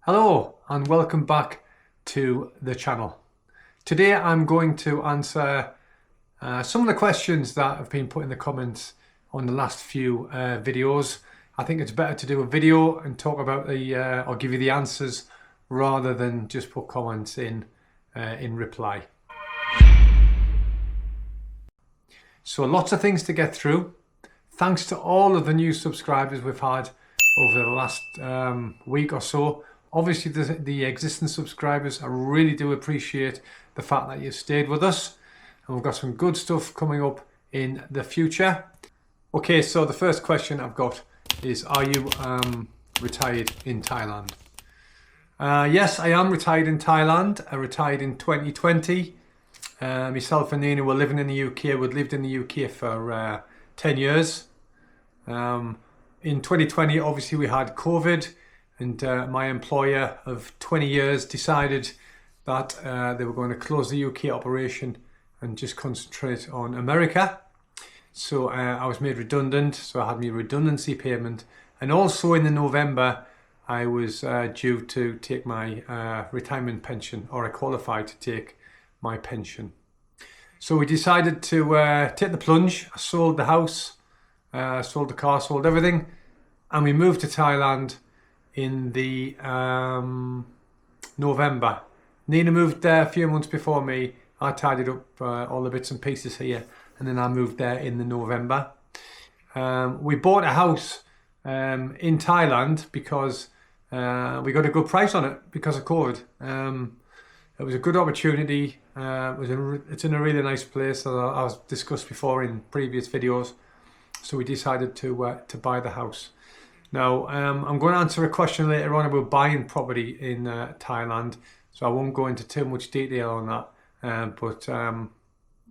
Hello and welcome back to the channel. Today I'm going to answer some of the questions that have been put in the comments on the last few videos. I think it's better to do a video and talk about or give you the answers rather than just put comments in reply. So lots of things to get through. Thanks to all of the new subscribers we've had over the last week or so. Obviously the existing subscribers, I really do appreciate the fact that you've stayed with us, and we've got some good stuff coming up in the future. Okay, so the first question I've got is, are you retired in Thailand? Yes, I am retired in Thailand. I retired in 2020. Myself and Nina were living in the UK. We'd lived in the UK for 10 years. In 2020, obviously we had COVID. And my employer of 20 years decided that they were going to close the UK operation and just concentrate on America. So I was made redundant, so I had my redundancy payment. And also in the November, I was due to take my retirement pension, or I qualified to take my pension. So we decided to take the plunge. I sold the house, sold the car, sold everything, and we moved to Thailand in the November. Nina moved there a few months before me. I tidied up all the bits and pieces here, and then I moved there in the November. We bought a house in Thailand because we got a good price on it because of COVID. It was a good opportunity. It's in a really nice place, as I've discussed before in previous videos. So we decided to buy the house. Now, I'm going to answer a question later on about buying property in Thailand, so I won't go into too much detail on that. But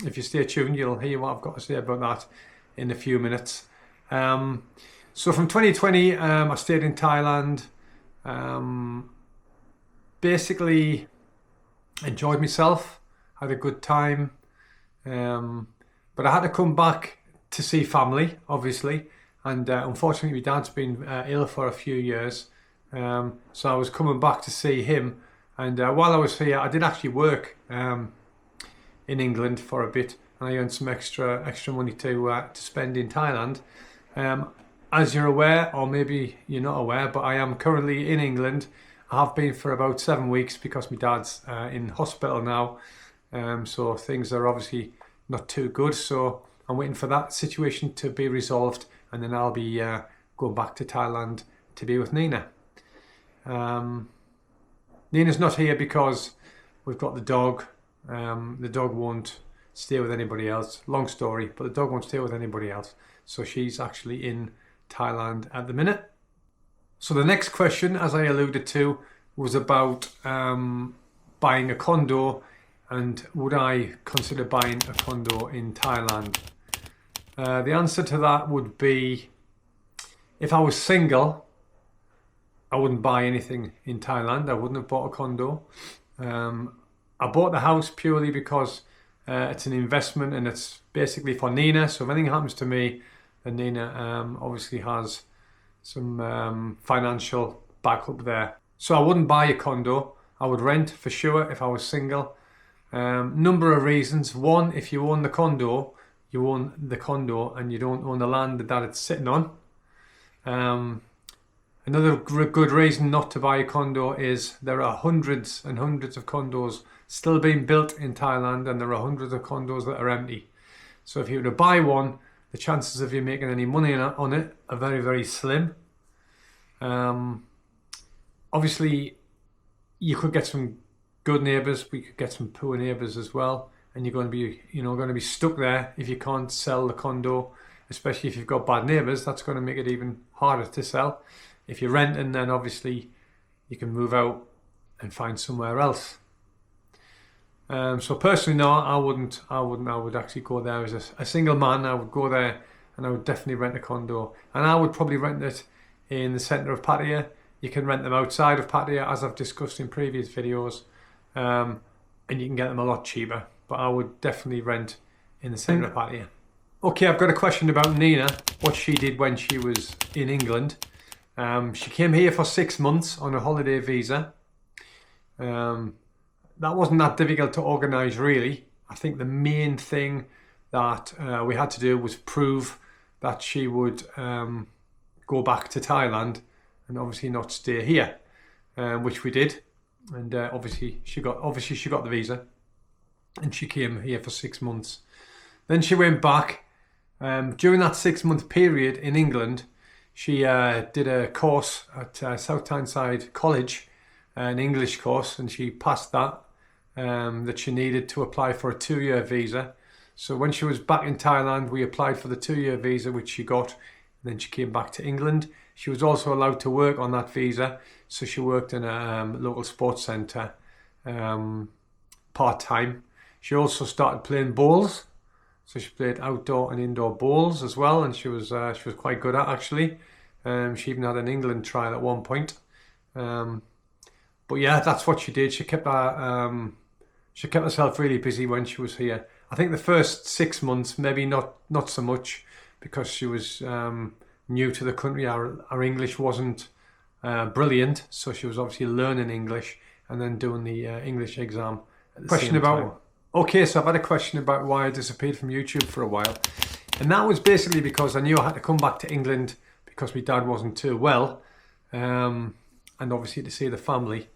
if you stay tuned, you'll hear what I've got to say about that in a few minutes. So from 2020, I stayed in Thailand. Basically, enjoyed myself, had a good time. But I had to come back to see family, obviously. And unfortunately, my dad's been ill for a few years, so I was coming back to see him. And while I was here, I did actually work in England for a bit, and I earned some extra money to spend in Thailand. As you're aware, or maybe you're not aware, but I am currently in England. I have been for about 7 weeks because my dad's in hospital now, so things are obviously not too good. So I'm waiting for that situation to be resolved, and then I'll be going back to Thailand to be with Nina. Nina's not here because we've got the dog. The dog won't stay with anybody else. Long story, but the dog won't stay with anybody else. So she's actually in Thailand at the minute. So the next question, as I alluded to, was about buying a condo, and would I consider buying a condo in Thailand? The answer to that would be, if I was single, I wouldn't buy anything in Thailand. I wouldn't have bought a condo. I bought the house purely because it's an investment and it's basically for Nina. So if anything happens to me, then Nina obviously has some financial backup there. So I wouldn't buy a condo. I would rent for sure if I was single. Number of reasons. One, if you own the condo, you own the condo and you don't own the land that it's sitting on. Another good reason not to buy a condo is there are hundreds and hundreds of condos still being built in Thailand, and there are hundreds of condos that are empty. So if you were to buy one, the chances of you making any money on it are very, very slim. Obviously, you could get some good neighbours. We could get some poor neighbours as well. And you're going to be stuck there if you can't sell the condo, especially if you've got bad neighbours. That's going to make it even harder to sell. If you're renting, then obviously you can move out and find somewhere else. So personally, no, I wouldn't. I would actually go there as a single man. I would go there and I would definitely rent a condo. And I would probably rent it in the centre of Pattaya. You can rent them outside of Pattaya, as I've discussed in previous videos, and you can get them a lot cheaper. But I would definitely rent in the centre of Pattaya. Okay, I've got a question about Nina, what she did when she was in England. She came here for 6 months on a holiday visa. That wasn't that difficult to organise, really. I think the main thing that we had to do was prove that she would go back to Thailand and obviously not stay here, which we did. And obviously she got the visa, and she came here for 6 months. Then she went back. During that 6-month period in England, she did a course at South Tyneside College, an English course, and she passed that she needed to apply for a 2-year visa. So when she was back in Thailand, we applied for the 2-year visa, which she got. And then she came back to England. She was also allowed to work on that visa. So she worked in a local sports centre part-time. She also started playing bowls. So she played outdoor and indoor bowls as well. And she was quite good at, actually. She even had an England trial at one point. But yeah, that's what she did. She kept herself really busy when she was here. I think the first 6 months, maybe not so much, because she was new to the country. Our English wasn't brilliant, so she was obviously learning English and then doing the English exam at the same time. Okay, so I've had a question about why I disappeared from YouTube for a while. And that was basically because I knew I had to come back to England because my dad wasn't too well, and obviously to see the family.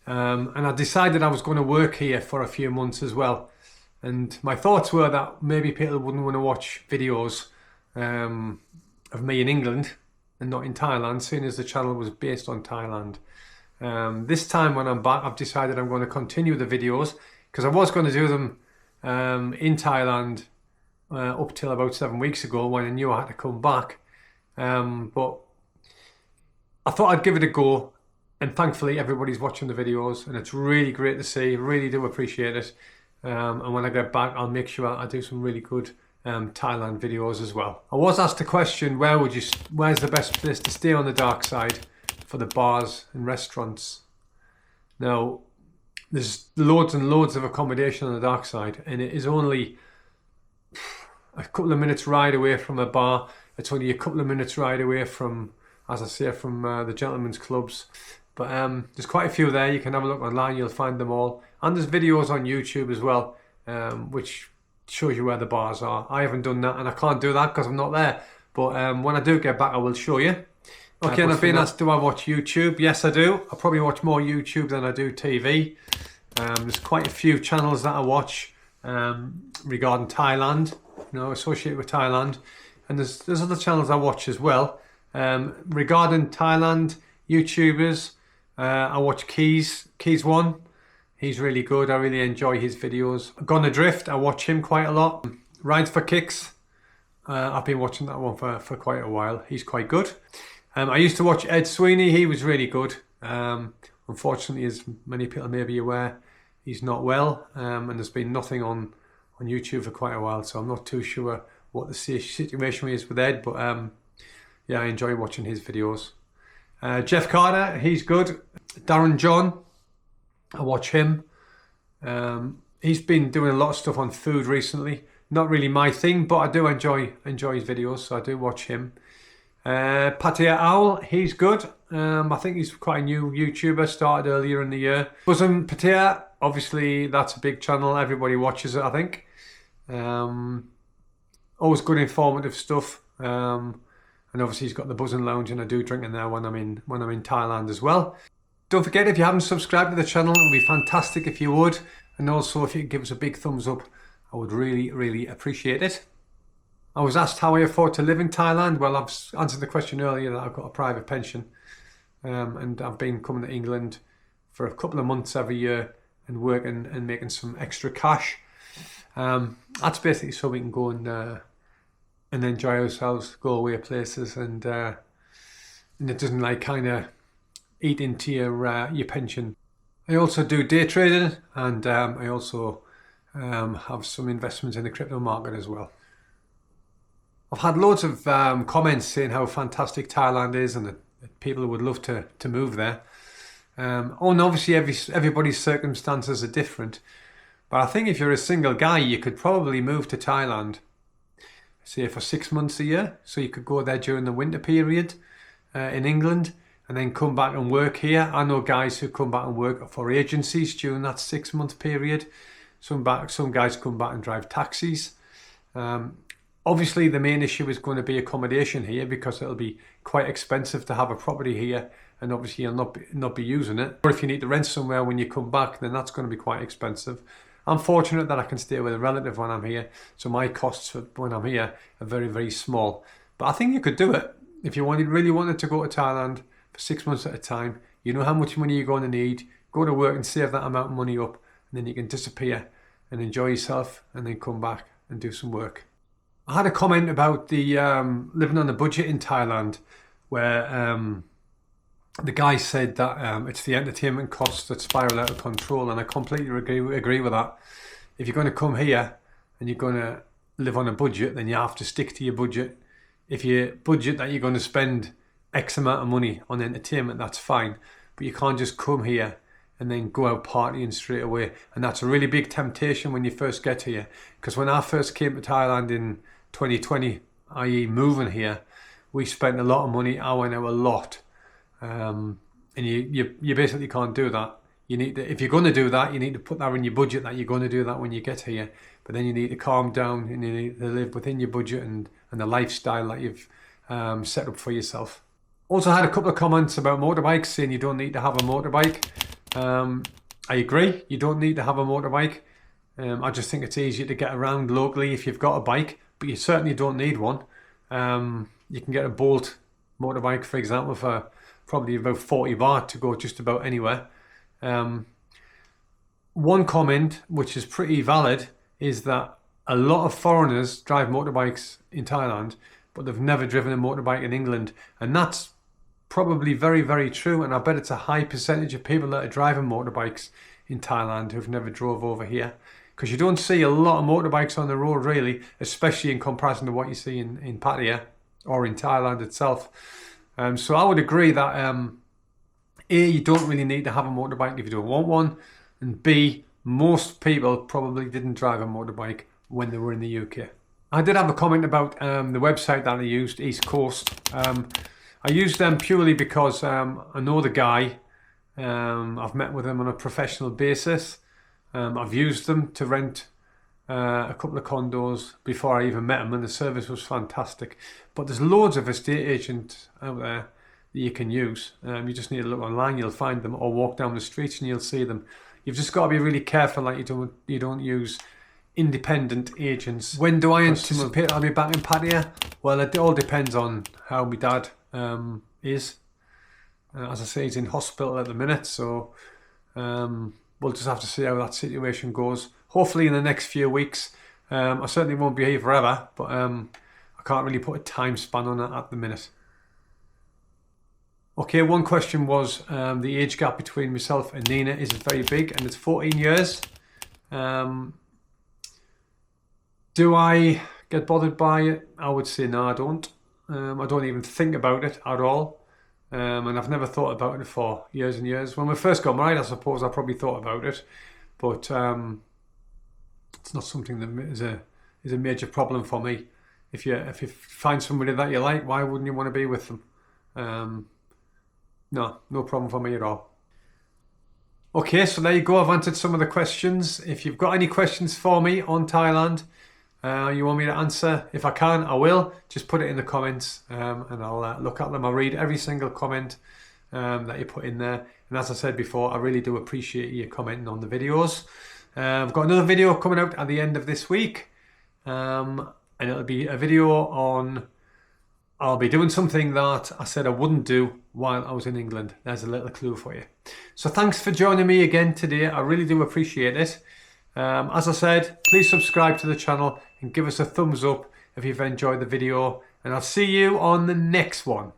And I decided I was going to work here for a few months as well. And my thoughts were that maybe people wouldn't want to watch videos of me in England and not in Thailand, seeing as the channel was based on Thailand. This time when I'm back, I've decided I'm going to continue the videos, because I was going to do them in Thailand up till about 7 weeks ago when I knew I had to come back. But I thought I'd give it a go. And thankfully everybody's watching the videos, and it's really great to see. Really do appreciate it. And when I get back, I'll make sure I do some really good Thailand videos as well. I was asked a question, where's the best place to stay on the dark side for the bars and restaurants? Now, there's loads and loads of accommodation on the dark side, and it is only a couple of minutes ride away from a bar. It's only a couple of minutes ride away from, as I say, from the gentlemen's clubs. But there's quite a few there. You can have a look online, you'll find them all. And there's videos on YouTube as well, which shows you where the bars are. I haven't done that, and I can't do that because I'm not there. But when I do get back, I will show you. Okay, and I've been asked, do I watch YouTube? Yes, I do. I probably watch more YouTube than I do TV. There's quite a few channels that I watch regarding Thailand, associated with Thailand. And there's other channels I watch as well. Regarding Thailand YouTubers, I watch Keys One. He's really good. I really enjoy his videos. Gone Adrift, I watch him quite a lot. Rides for Kicks, I've been watching that one for quite a while. He's quite good. I used to watch Ed Sweeney. He was really good. Unfortunately, as many people may be aware, he's not well, and there's been nothing on YouTube for quite a while, so I'm not too sure what the situation is with Ed, but yeah, I enjoy watching his videos. Jeff Carter, he's good. Darren John, I watch him. He's been doing a lot of stuff on food recently. Not really my thing, but I do enjoy his videos, so I do watch him. Pattaya Owl, he's good. I think he's quite a new YouTuber, started earlier in the year. Buzzin Pattaya, obviously that's a big channel, everybody watches it, I think. Always good informative stuff. And obviously he's got the Buzzin Lounge, and I do drink in there when I'm in Thailand as well. Don't forget, if you haven't subscribed to the channel, it would be fantastic if you would. And also if you could give us a big thumbs up, I would really, really appreciate it. I was asked how I afford to live in Thailand. Well, I've answered the question earlier that I've got a private pension. And I've been coming to England for a couple of months every year and working and making some extra cash. That's basically so we can go and enjoy ourselves, go away places, and it doesn't like kind of eat into your pension. I also do day trading, and I also have some investments in the crypto market as well. I've had loads of comments saying how fantastic Thailand is, and that people would love to move there. And obviously everybody's circumstances are different, but I think if you're a single guy, you could probably move to Thailand, say for 6 months a year. So you could go there during the winter period, in England and then come back and work here. I know guys who come back and work for agencies during that 6-month period. Some guys come back and drive taxis. Obviously, the main issue is going to be accommodation here, because it'll be quite expensive to have a property here, and obviously you'll not be using it. Or if you need to rent somewhere when you come back, then that's going to be quite expensive. I'm fortunate that I can stay with a relative when I'm here, so my costs when I'm here are very, very small. But I think you could do it if you really wanted to go to Thailand for 6 months at a time. You know how much money you're going to need. Go to work and save that amount of money up, and then you can disappear and enjoy yourself, and then come back and do some work. I had a comment about the living on a budget in Thailand, where the guy said that it's the entertainment costs that spiral out of control, and I completely agree with that. If you're going to come here and you're going to live on a budget, then you have to stick to your budget. If you budget that you're going to spend X amount of money on entertainment, that's fine, but you can't just come here and then go out partying straight away. And that's a really big temptation when you first get here, because when I first came to Thailand in 2020, i.e. moving here, we spent a lot of money. I went out a lot, and you basically can't do that. You need to, if you're going to do that, you need to put that in your budget, that you're going to do that when you get here. But then you need to calm down, and you need to live within your budget and the lifestyle that you've set up for yourself. Also had a couple of comments about motorbikes, saying you don't need to have a motorbike. I agree, you don't need to have a motorbike. I just think it's easier to get around locally if you've got a bike, but you certainly don't need one. You can get a Bolt motorbike, for example, for probably about 40 baht to go just about anywhere. One comment, which is pretty valid, is that a lot of foreigners drive motorbikes in Thailand, but they've never driven a motorbike in England. And that's probably very, very true. And I bet it's a high percentage of people that are driving motorbikes in Thailand who've never drove over here. Because you don't see a lot of motorbikes on the road, really, especially in comparison to what you see in Pattaya or in Thailand itself. So I would agree that A, you don't really need to have a motorbike if you don't want one, and B, most people probably didn't drive a motorbike when they were in the UK. I did have a comment about the website that I used, East Coast. I used them purely because I know the guy. I've met with him on a professional basis. I've used them to rent a couple of condos before I even met him, and the service was fantastic. But there's loads of estate agents out there that you can use. You just need to look online, you'll find them, or walk down the streets and you'll see them. You've just got to be really careful that you don't use independent agents. When do I anticipate I'll be back in Pattaya? Well, it all depends on how my dad is. As I say, he's in hospital at the minute, so we'll just have to see how that situation goes. Hopefully in the next few weeks. I certainly won't be here forever, but I can't really put a time span on it at the minute. Okay, one question was the age gap between myself and Nina is very big, and it's 14 years. Do I get bothered by it? I would say no, I don't. I don't even think about it at all. And I've never thought about it for years and years. When we first got married, I suppose I probably thought about it, but it's not something that is a major problem for me. If you find somebody that you like, why wouldn't you want to be with them? No problem for me at all. Okay, so there you go. I've answered some of the questions. If you've got any questions for me on Thailand, you want me to answer, if I can, I will. Just put it in the comments and I'll look at them. I'll read every single comment that you put in there. And as I said before, I really do appreciate you commenting on the videos. I've got another video coming out at the end of this week. And it'll be a video on, I'll be doing something that I said I wouldn't do while I was in England. There's a little clue for you. So thanks for joining me again today. I really do appreciate it. As I said, please subscribe to the channel and give us a thumbs up if you've enjoyed the video. And I'll see you on the next one.